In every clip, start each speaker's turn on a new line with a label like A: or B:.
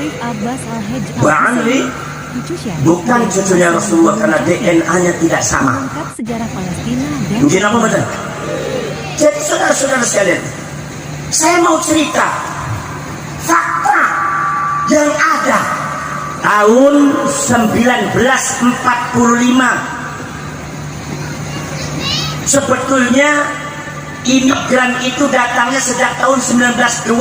A: Syarif Abbas Al-Hajj
B: Ba'ali bukan cucunya Rasulullah karena DNA-nya tidak sama.
A: Mengungkap sejarah Palestina dan
B: Mungkin apa betul? Jadi saudara-saudara sekalian, saya mau cerita fakta yang ada tahun 1945. Sebetulnya imigran itu datangnya sejak tahun 1920.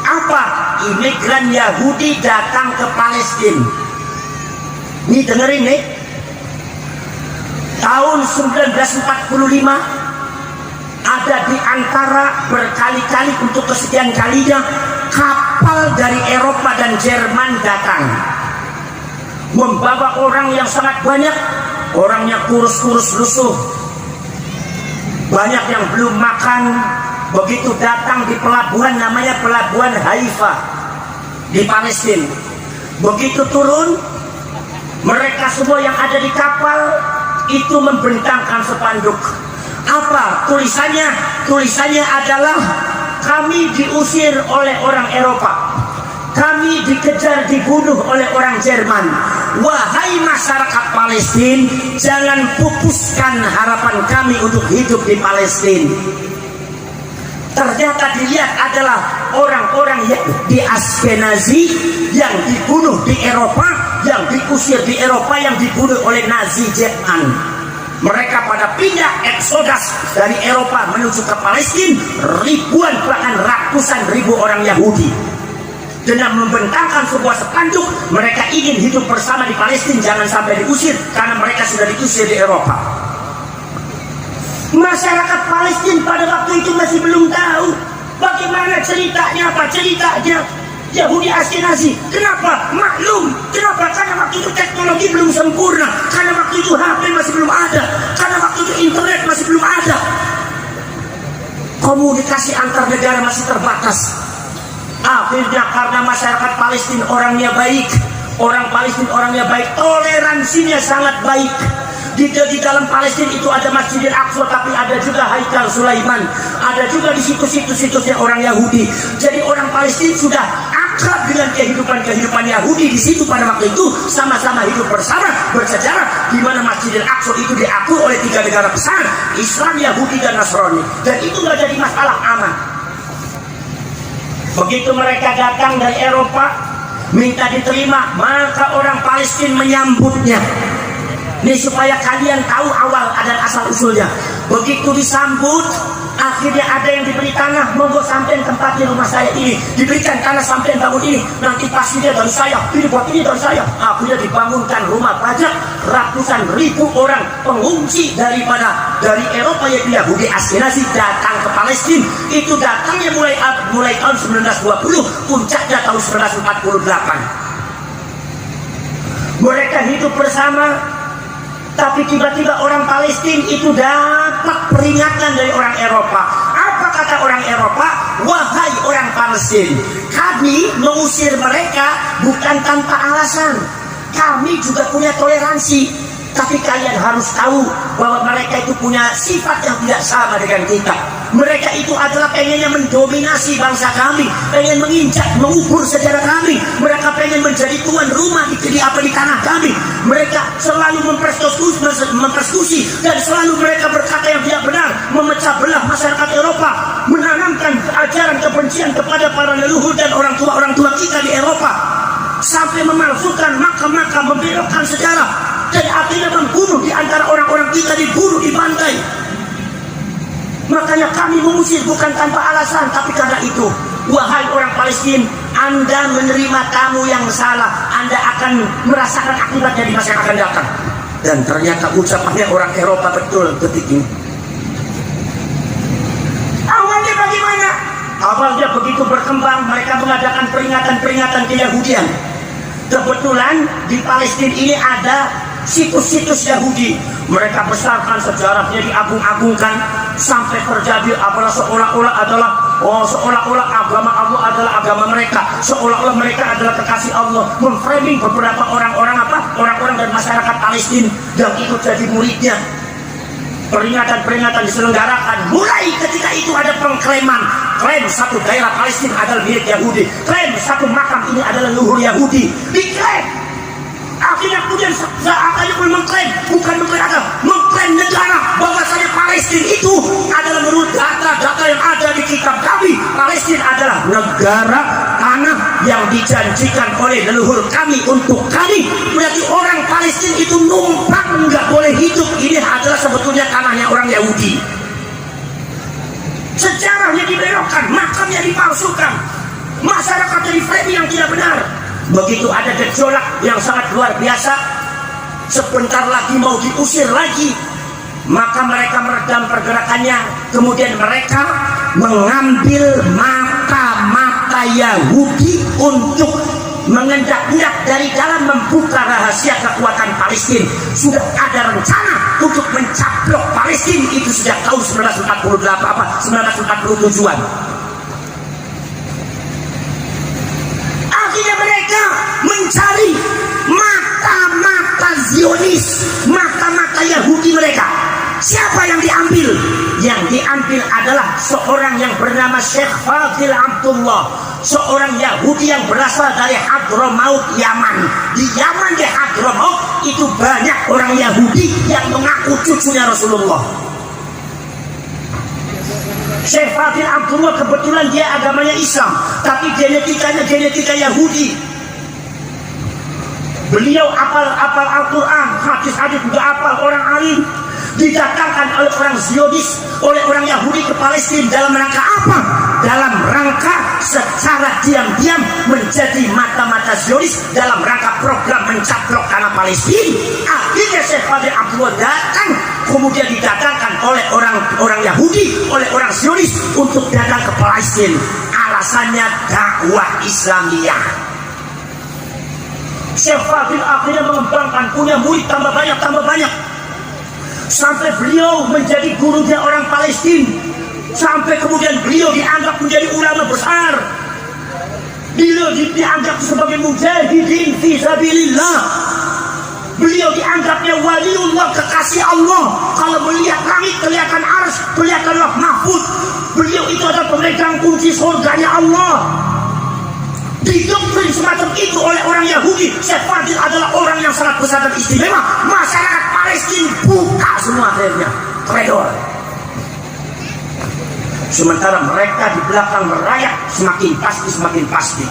B: Apa? Imigran Yahudi datang ke Palestina. Nih dengerin nih. Tahun 1945 ada di antara berkali-kali untuk kesekian kalinya kapal dari Eropa dan Jerman datang membawa orang yang sangat banyak. Orangnya kurus-kurus lusuh, banyak yang belum makan. Begitu datang di pelabuhan namanya pelabuhan Haifa di Palestina, begitu turun, mereka semua yang ada di kapal itu membentangkan spanduk. Apa tulisannya? Tulisannya adalah kami diusir oleh orang Eropa, kami dikejar dibunuh oleh orang Jerman. Wahai masyarakat Palestina, jangan pupuskan harapan kami untuk hidup di Palestina. Ternyata dilihat adalah orang-orang yang di Askenazi yang dibunuh di Eropa, yang diusir di Eropa, yang dibunuh oleh Nazi Jerman. Mereka pada pindah eksodas dari Eropa menuju ke Palestina. Ribuan bahkan ratusan ribu orang Yahudi dengan membentangkan sebuah spanduk, mereka ingin hidup bersama di Palestina, jangan sampai diusir karena mereka sudah diusir di Eropa. Masyarakat Palestina pada waktu itu masih belum tahu bagaimana ceritanya. Apa ceritanya? Yahudi Askenazi. Kenapa? Maklum. Kenapa? Karena waktu itu teknologi belum sempurna, karena waktu itu HP masih belum ada, karena waktu itu internet masih belum ada, komunikasi antar negara masih terbatas. Akhirnya karena masyarakat Palestina orangnya baik, orang Palestina orangnya baik, toleransinya sangat baik. Di dalam Palestina itu ada Masjidil Aqsa, tapi ada juga Haikal Sulaiman, ada juga di situs-situsnya orang Yahudi. Jadi orang Palestina sudah akrab dengan kehidupan Yahudi di situ pada waktu itu, sama-sama hidup bersama bersejarah, di mana Masjidil Aqsa itu diakui oleh 3 negara besar, Islam, Yahudi, dan Nasrani, dan itu nggak jadi masalah, aman. Begitu mereka datang dari Eropa minta diterima, maka orang Palestina menyambutnya. Ini supaya kalian tahu awal dan asal usulnya. Begitu disambut, akhirnya ada yang diberi tanah, monggo sampean tempat di rumah saya ini, diberikan tanah sampean bangun ini, nanti pastinya dari saya, ini buat ini dari saya. Akhirnya dibangunkan rumah pajak, ratusan ribu orang pengungsi dari Eropa yaitu Yahudi Askenazi datang ke Palestina. Itu datangnya mulai tahun 1920, puncaknya tahun 1948. Mereka hidup bersama. Tapi tiba-tiba orang Palestina itu dapat peringatan dari orang Eropa. Apa kata orang Eropa? Wahai orang Palestina, kami mengusir mereka bukan tanpa alasan. Kami juga punya toleransi. Tapi kalian harus tahu bahwa mereka itu punya sifat yang tidak sama dengan kita. Mereka itu adalah pengennya mendominasi bangsa kami, pengen menginjak, mengubur sejarah kami. Mereka pengen menjadi tuan rumah di tanah kami. Mereka selalu mempersekusi dan selalu mereka berkata yang tidak benar, memecah belah masyarakat Eropa, menanamkan ajaran kebencian kepada para leluhur dan orang tua kita di Eropa, sampai memalsukan makam-makam, membelokkan sejarah. Dan akhirnya membunuh di antara orang-orang kita, dibunuh, dibantai. Makanya kami mengusir bukan tanpa alasan, tapi karena itu. Wahai orang Palestina, Anda menerima tamu yang salah, Anda akan merasakan akibatnya di masa yang akan datang. Dan ternyata ucapannya orang Eropa betul ketik ini. Awalnya bagaimana? Awalnya begitu berkembang, mereka mengadakan peringatan-peringatan keyahudian. Kebetulan di Palestina ini ada situs-situs Yahudi. Mereka besarkan sejarahnya, diagung-agungkan, sampai terjadi apalah seolah-olah agama Allah adalah agama mereka, seolah-olah mereka adalah kekasih Allah, memframing beberapa orang-orang dari masyarakat Palestina yang ikut jadi muridnya. peringatan-peringatan diselenggarakan. Mulai ketika itu ada pengklaiman, klaim satu daerah Palestina adalah milik Yahudi, klaim satu makam ini adalah leluhur Yahudi, diklaim. Akhirnya kemudian seakan-akan mengklaim, bukan mengklaim negara, bahwasanya Palestina itu adalah menurut data-data yang ada di kitab kami, Palestina adalah negara tanah yang dijanjikan oleh leluhur kami untuk kami. Berarti orang Palestina itu numpang, nggak boleh hidup. Ini adalah sebetulnya tanahnya orang Yahudi. Sejarahnya dibelokkan, makamnya dipalsukan, masyarakatnya di framing yang tidak benar. Begitu ada gejolak yang sangat luar biasa, sebentar lagi mau diusir lagi, maka mereka meredam pergerakannya. Kemudian mereka mengambil mata-mata Yahudi untuk mengendak-endak dari dalam membuka rahasia kekuatan Palestina. Sudah ada rencana untuk mencaplok Palestina itu sejak tahun 1947-an. Akhirnya mereka mencari mata-mata Zionis, mata-mata Yahudi mereka. Siapa yang diambil? Yang diambil adalah seorang yang bernama Syekh Fadil Abdullah, seorang Yahudi yang berasal dari Hadramaut, Yaman. Di Yaman, di Hadramaut itu banyak orang Yahudi yang mengaku cucunya Rasulullah. Syekh Fadil Abdullah kebetulan dia agamanya Islam, tapi genetikanya genetika Yahudi. Beliau apal Al-Quran, hadis-hadis juga apal, orang alim. Didatangkan oleh orang Zionis, oleh orang Yahudi ke Palestina dalam rangka apa? Dalam rangka secara diam-diam menjadi mata-mata Zionis dalam rangka program mencaplok tanah Palestina. Akhirnya Syekh Fadil Abdullah datang, kemudian didatangkan oleh orang Yahudi, oleh orang Zionis untuk datang ke Palestina. Alasannya dakwah Islamiyah. Syekh Fadil akhirnya mengembangkan, punya murid tambah banyak, sampai beliau menjadi gurunya orang Palestina, sampai kemudian beliau dianggap menjadi ulama besar. Beliau dianggap sebagai mujahidin fi sabilillah. Beliau dianggapnya waliullah, kekasih Allah. Kalau melihat langit kelihatan arsy, kelihatan lauh mahfuz. Beliau itu adalah pemegang kunci surganya Allah. Didoktrin semacam itu oleh orang Yahudi. Syekh Fadil adalah orang yang sangat besar dan istimewa. Masyarakat Palestina buka semua akhirnya koridor. Sementara mereka di belakang merayak semakin pasti.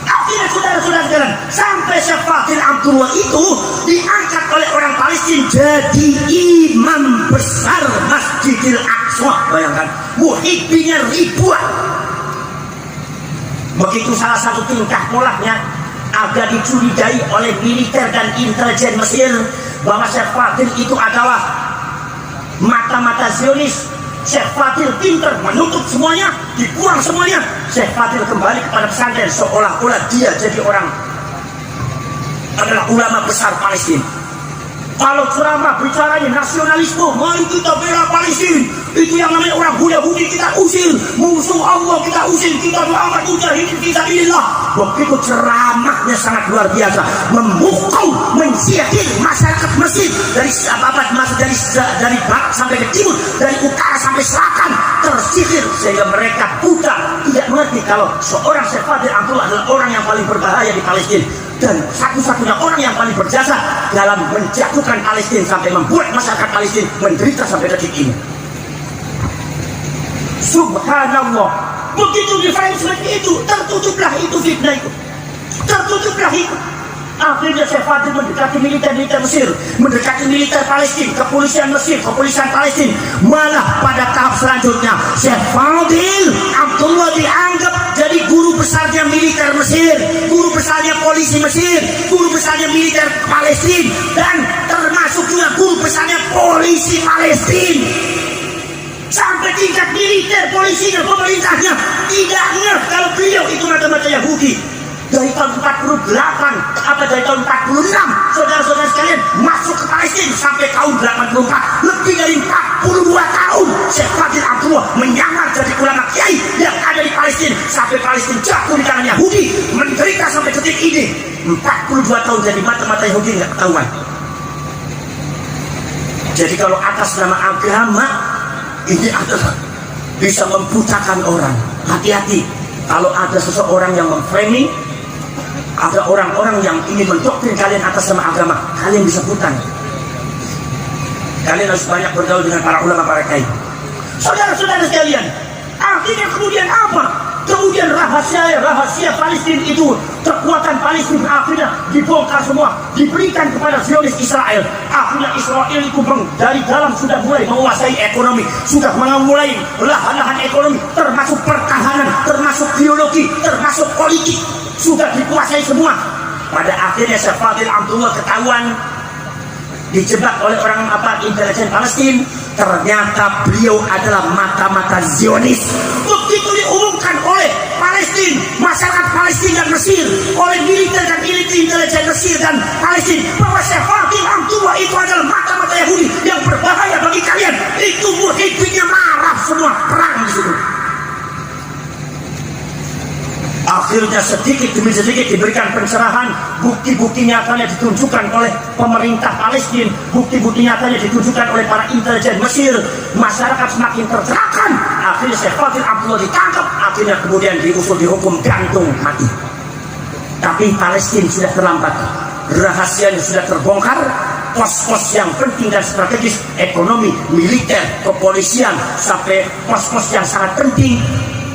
B: Akhirnya saudara-saudara sekalian, sampai Syekh Fadil Abdullah itu diangkat oleh orang Palestina jadi imam besar Masjidil Aqsa. Bayangkan, muhibbinya ribuan. Begitu salah satu tingkah polanya agak dicurigai oleh militer dan intelijen Mesir bahwa Syekh Fadil itu adalah mata-mata Zionis. Syekh Fadil pinter menutup semuanya, dibuang semuanya. Syekh Fadil kembali kepada pesantren seolah-olah dia jadi orang adalah ulama besar Palestina. Kalau ceramah bicaranya nasionalisme, mari kita bela Palestina. Itu yang namanya orang Yahudi kita usir, musuh Allah kita usir, kita doakan mujahidin fi sabilillah. Begitu ceramahnya sangat luar biasa, memukau, mensihir masyarakat Mesir dari dari barat sampai ke timur, dari utara sampai selatan, tersihir sehingga mereka buta, tidak mengerti kalau seorang Syekh Fadil Abdullah adalah orang yang paling berbahaya di Palestina dan satu-satunya orang yang paling berjasa dalam menjatuhkan Palestina sampai membuat masyarakat Palestina menderita sampai detik ini. Subhanallah. Begitu di frame seperti itu, tertutuplah itu fitnah itu, tertutuplah itu. Akhirnya Syekh Fadil mendekati militer Mesir, mendekati militer Palestina, kepolisian Mesir, kepolisian Palestina. Malah pada tahap selanjutnya Syekh Fadil Abdullah dianggap jadi guru besarnya militer Mesir, guru besarnya polisi Mesir, guru besarnya militer Palestina, dan termasuk juga guru besarnya polisi Palestina. Sampai tingkat militer, polisinya, pemerintahnya tidak ngeh kalau beliau itu mata-mata Yahudi. Dari tahun 48 dari tahun 46, saudara-saudara sekalian, masuk ke Palestina sampai tahun 84, lebih dari 42 tahun Syekh Fadil Abdullah menyamar jadi ulama kiai yang ada di Palestina sampai Palestina jatuh di tangan Yahudi, menderita sampai detik ini. 42 tahun jadi mata-mata Yahudi nggak ketahuan. Jadi kalau atas nama agama, ini adalah bisa membutakan orang. Hati-hati kalau ada seseorang yang memframing, ada orang-orang yang ingin mendoktrin kalian atas nama agama, kalian bisa buta. Kalian harus banyak bergaul dengan para ulama, para kiai. Saudara-saudara sekalian, akhirnya kemudian apa? Kemudian rahasia Palestina itu, kekuatan Palestina akhirnya dibongkar semua, diberikan kepada Zionis Israel. Akhirnya Israel itu dari dalam sudah mulai menguasai ekonomi, sudah mulai lahan-lahan ekonomi, termasuk pertahanan, termasuk biologi, termasuk politik, sudah dikuasai semua. Pada akhirnya Syekh Fadil Abdullah ketahuan dijebak oleh orang intelijen Palestina. Ternyata beliau adalah mata-mata Zionis. Begitu diumumkan oleh Palestina, masyarakat Palestina dan Mesir, oleh militer dan intelijen Mesir dan Palestina, bahwa Syekh Fadil Abdullah itu adalah mata-mata Yahudi yang berbahaya bagi kalian. Itu muhibinnya marah semua, perang di situ. Akhirnya sedikit demi sedikit diberikan pencerahan, bukti-bukti nyatanya ditunjukkan oleh pemerintah Palestina, bukti-bukti nyatanya ditunjukkan oleh para intelijen Mesir. Masyarakat semakin tercerahkan. Akhirnya Syekh Fadil Abdullah ditangkap, akhirnya kemudian diusul dihukum gantung mati. Tapi Palestina sudah terlambat, rahasianya sudah terbongkar. Pos-pos yang penting dan strategis, ekonomi, militer, kepolisian, sampai pos-pos yang sangat penting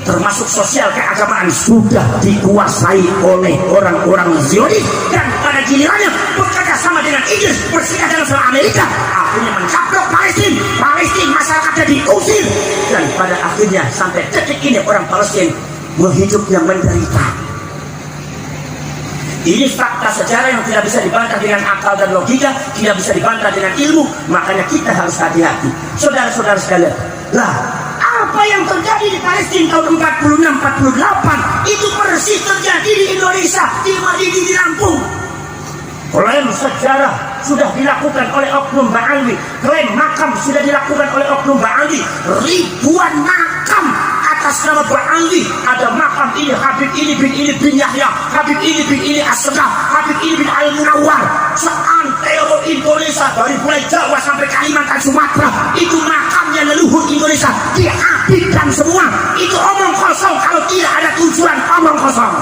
B: termasuk sosial keagamaan sudah dikuasai oleh orang-orang Zionis. Dan pada gilirannya bekerja sama dengan Inggris, bersihkan sama Amerika, akhirnya mencaplok Palestina, masyarakatnya diusir. Dan pada akhirnya sampai detik ini orang Palestina hidupnya menderita. Ini fakta sejarah yang tidak bisa dibantah dengan akal dan logika, tidak bisa dibantah dengan ilmu. Makanya kita harus hati-hati, saudara-saudara sekalian. Lah, apa yang terjadi di Palestina tahun 46-48 itu persis terjadi di Indonesia, di Lampung. Klaim sejarah sudah dilakukan oleh oknum Ba'alwi, klaim makam sudah dilakukan oleh oknum Ba'alwi. Ribuan makam atas nama Ba'alwi. Ada makam ini Habib ini bin Yahya, Habib ini bin As-Segaf, Habib ini bin Al-Munawwar. Seantero Indonesia dari mulai Jawa sampai Kalimantan, Sumatera, itu makamnya leluhur Indonesia dihabibkan semua. Itu omong kosong, kalau tidak ada tujuan omong kosong.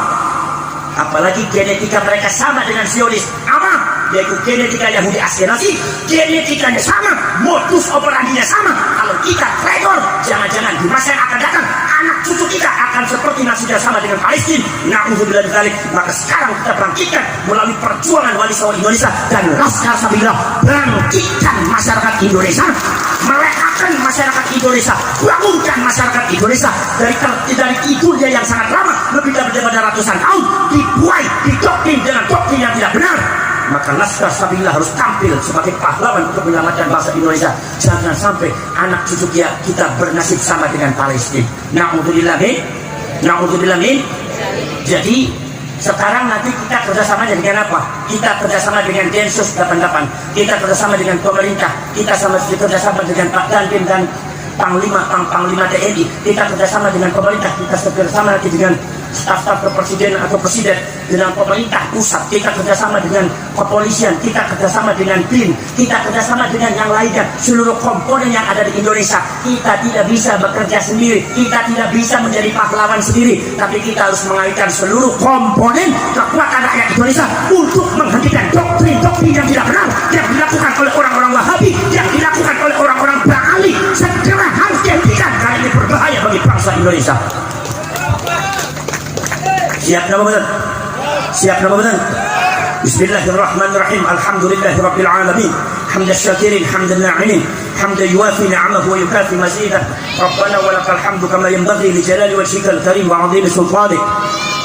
B: Apalagi genetika mereka sama dengan Zionis, apa? Yaitu genetika Yahudi Askenazi, genetikanya sama, modus operandinya sama. Kalau kita traitor, jangan-jangan di masa yang akan datang anak cucu kita akan seperti nasibnya sama dengan Palestina. Na'udzubillah min dzalik. Maka sekarang kita bangkitkan melalui perjuangan Wali Songo Indonesia dan Laskar Sabillah, bangkitkan masyarakat Indonesia, melekatkan masyarakat Indonesia, bangunkan masyarakat Indonesia dari tidurnya yang sangat lama, lebih daripada ratusan tahun, dibuai, didoktrin dengan doktrin yang tidak benar. Maka Laskar Sabillah harus tampil sebagai pahlawan untuk menyelamatkan bangsa Indonesia. Jangan sampai anak cucu kita bernasib sama dengan Palestina. Na'udzubillah min. Jadi sekarang nanti kita kerjasama dengan apa? Kita kerjasama dengan Densus 88, kita kerjasama dengan pemerintah, kita kerjasama dengan Pak Dandim dan Panglima TNI, kita kerjasama dengan pemerintah, kita kerjasama nanti dengan staf-staf kepresiden atau presiden, dengan pemerintah pusat, kita kerjasama dengan kepolisian, kita kerjasama dengan BIN, kita kerjasama dengan yang lainnya, seluruh komponen yang ada di Indonesia. Kita tidak bisa bekerja sendiri, kita tidak bisa menjadi pahlawan sendiri, tapi kita harus mengaitkan seluruh komponen kekuatan rakyat Indonesia untuk menghentikan doktrin-doktrin yang tidak benar yang dilakukan oleh orang-orang Wahabi, yang dilakukan oleh orang-orang Ba'ali. Segera harus dihentikan karena ini berbahaya bagi bangsa Indonesia. Siap nama betul. Bismillahirrahmanirrahim. Alhamdulillahirabbil alamin. Hamdan syakirin, hamdan na'imin, hamdan yuwafi ni'amahu wa yukafi mazidah. Rabbana wa lakal hamdu kama yanbaghi li jalali wajhikal karim wa 'azimi sultanik.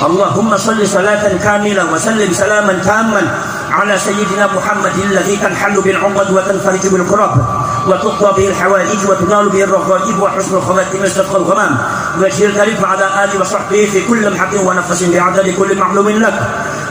B: Allahumma salli salatan kamilah wa sallim salaman tamman ala sayyidina Muhammadin alladhi tanhallu bil 'uqad wa tanfariju bil qurab wa tuqwa bihi al hawaij wa tunalu bihi al raghaib wa husnul khawatim istaqal ghamam wajhil karim ala alihi wa sahbihi fi kulli lamhatin wa nafasin bi'adadi kulli ma'lumin lak.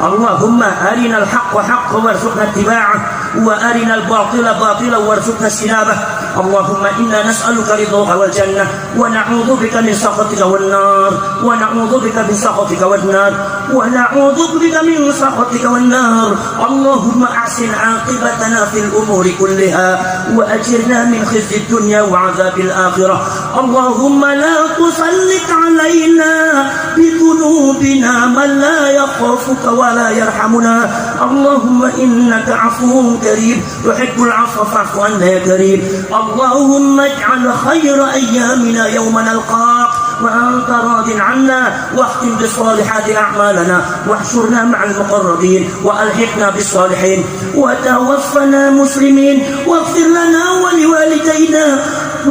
B: Allahumma arina al haqqa haqqan warzuqna ittiba'ah wa arina al batila batilan warzuqna istinabah. Allahumma inna nas'aluka ridhaka wal jannah wa na'udzu bika min sakhatika wan nar wa na'udzu bika min sakhatika wan nar wa na'udzu bika min sakhatika wan nar. Allahumma ahsin 'aqibatana fil umuri kulliha wa ajirna min khizyid dunya wa 'adzabil akhirah. Allahumma la tusallit 'alaina bi dhunubina man la yakhafuka wa la yarhamuna. Allahumma innaka 'afuwwun karim tuhibbul 'afwa fa'fu 'anna ya karim. Allahumma ij'al khayra ayyamina yawma nalqaq wa anta radin 'anna واختم بالصالحات أعمالنا واحشرنا مع المقربين وألحقنا بالصالحين وتوفنا مسلمين واغفر لنا ولوالدينا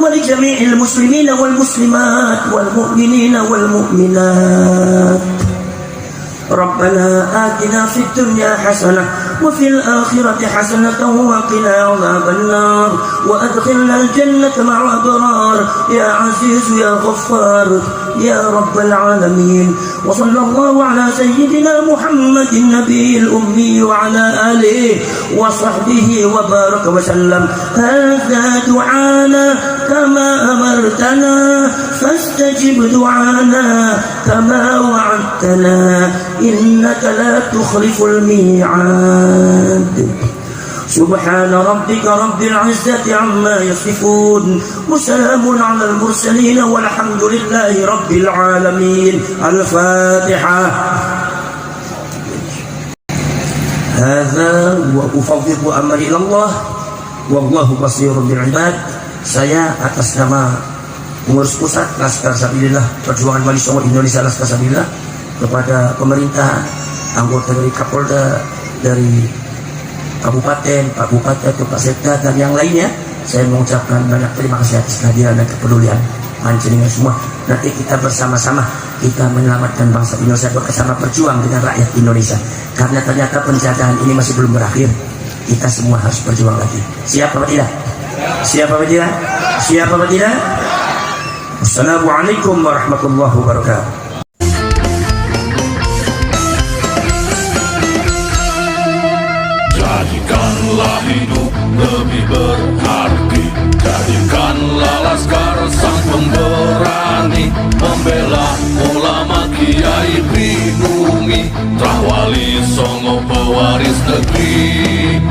B: ولجميع المسلمين والمسلمات والمؤمنين والمؤمنات. ربنا آتنا في الدنيا حسنة وفي الآخرة حسنة وقنا عذاب النار وأدخلنا الجنة مع الأبرار يا عزيز يا غفار يا رب العالمين. وصلى الله على سيدنا محمد النبي الأمي وعلى آله وصحبه وبارك وسلم. هذا دعانا كما أمرتنا فاستجب دعانا كما وعدتنا إنك لا تخلف الميعاد. سبحان ربك رب العزة عما يصفون وسلام على المرسلين والحمد لله رب العالمين. الفاتحة. هذا وأفوض أمري إلى الله والله بصير بالعباد. Saya atas nama pengurus pusat Laskar Sabilillah Perjuangan Wali Songo Indonesia Laskar Sabilillah kepada pemerintah, anggota dari Kapolda, dari Kabupaten, Pak Bupati, Pak Sekda dan yang lainnya, saya mengucapkan banyak terima kasih atas kehadiran dan kepedulian panjenengan semua. Nanti kita bersama-sama kita menyelamatkan bangsa Indonesia, bersama berjuang dengan rakyat Indonesia. Karena ternyata penjajahan ini masih belum berakhir. Kita semua harus berjuang lagi. Siap apa tidak? Siap apa tidak? Siap apa tidak? Wassalamualaikum warahmatullahi wabarakatuh.
C: Jadikanlah hidup lebih berarti, jadikanlah Laskar sang pemberani, membela ulama kiai pribumi, Wali Songo pewaris negeri.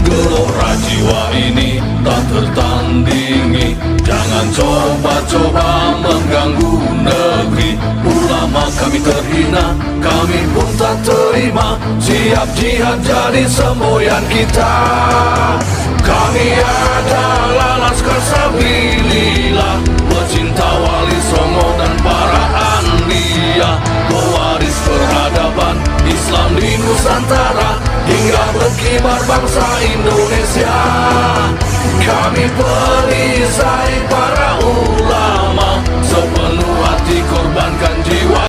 C: Gelora jiwa ini tak tertandingi, jangan coba-coba mengganggu negeri. Ulama kami terhina, kami pun tak terima, siap jihad jadi semboyan kita. Kami adalah Laskar Sabilillah, pecinta Wali Songo dan para anbiya, pewaris peradaban Islam di Nusantara hingga berkibar bangsa Indonesia. Kami perisai para ulama, sepenuh hati korbankan jiwa.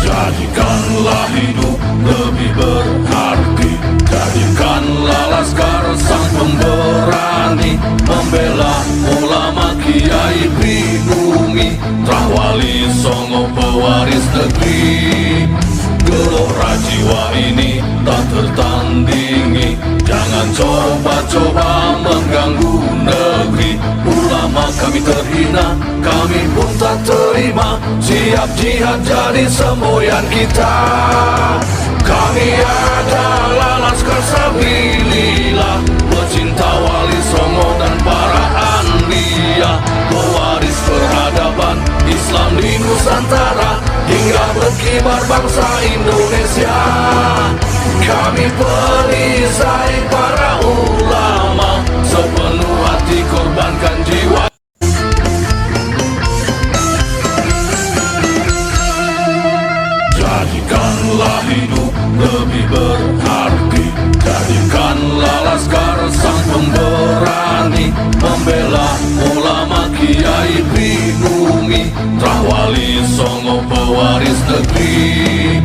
C: Jadikanlah hidup lebih berarti, jadikanlah Laskar sang pemberani, membela ulama kiai pribumi, Wali Songo pewaris negeri. Gelora jiwa ini tak tertandingi, jangan coba-coba mengganggu negeri. Ulama kami terhina, kami pun tak terima, siap jihad jadi semboyan kita. Kami adalah Laskar Sabilillah, pecinta Wali Songo dan para anbiya, pewaris peradaban Islam di Nusantara hingga berkibar bangsa Indonesia. Kami perisai para ulama, sepenuh hati korbankan jiwa. Jadikanlah hidup lebih berarti, jadikanlah Laskar sang pemberani, membela ulama kiai pribumi, Wali Songo pewaris negeri.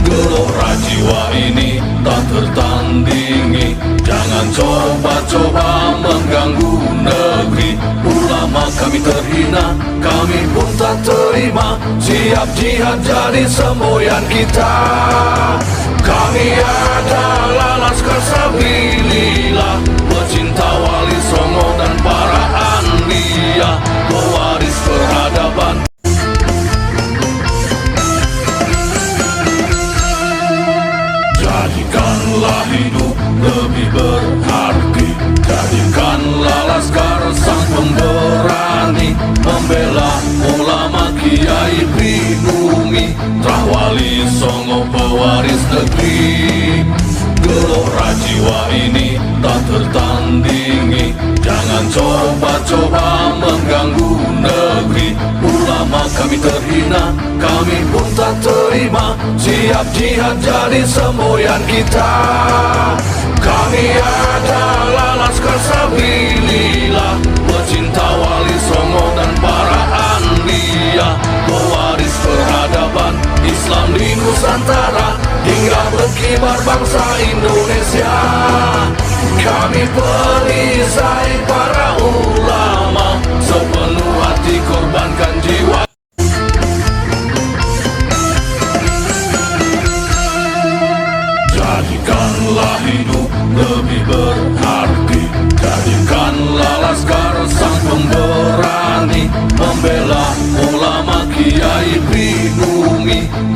C: Gelora jiwa ini tak tertandingi, jangan coba-coba mengganggu negeri. Ulama kami terhina, kami pun tak terima, siap jihad jadi semboyan kita. Kami adalah Laskar Sabilillah, pecinta Wali Songo dan para anbiya, pewaris peradaban. Jadikanlah hidup lebih berarti, jadikanlah Laskar sang pemberani, membela ulama kiai pribumi, Trah Wali Songo pewaris negeri. Gelora jiwa ini tak tertandingi, jangan coba-coba mengganggu negeri. Ulama kami terhina, kami pun tak terima, siap jihad jadi semboyan kita. Kami adalah Laskar Sabilillah, pecinta Wali Songo dan para anbiya, pewaris peradaban Islam di Nusantara hingga berkibar bangsa Indonesia. Kami perisai para ulama, sepenuh hati korbankan jiwa. Jadikanlah hidup lebih berarti, jadikanlah Laskar sang pemberani, membela ulama kiai pribumi.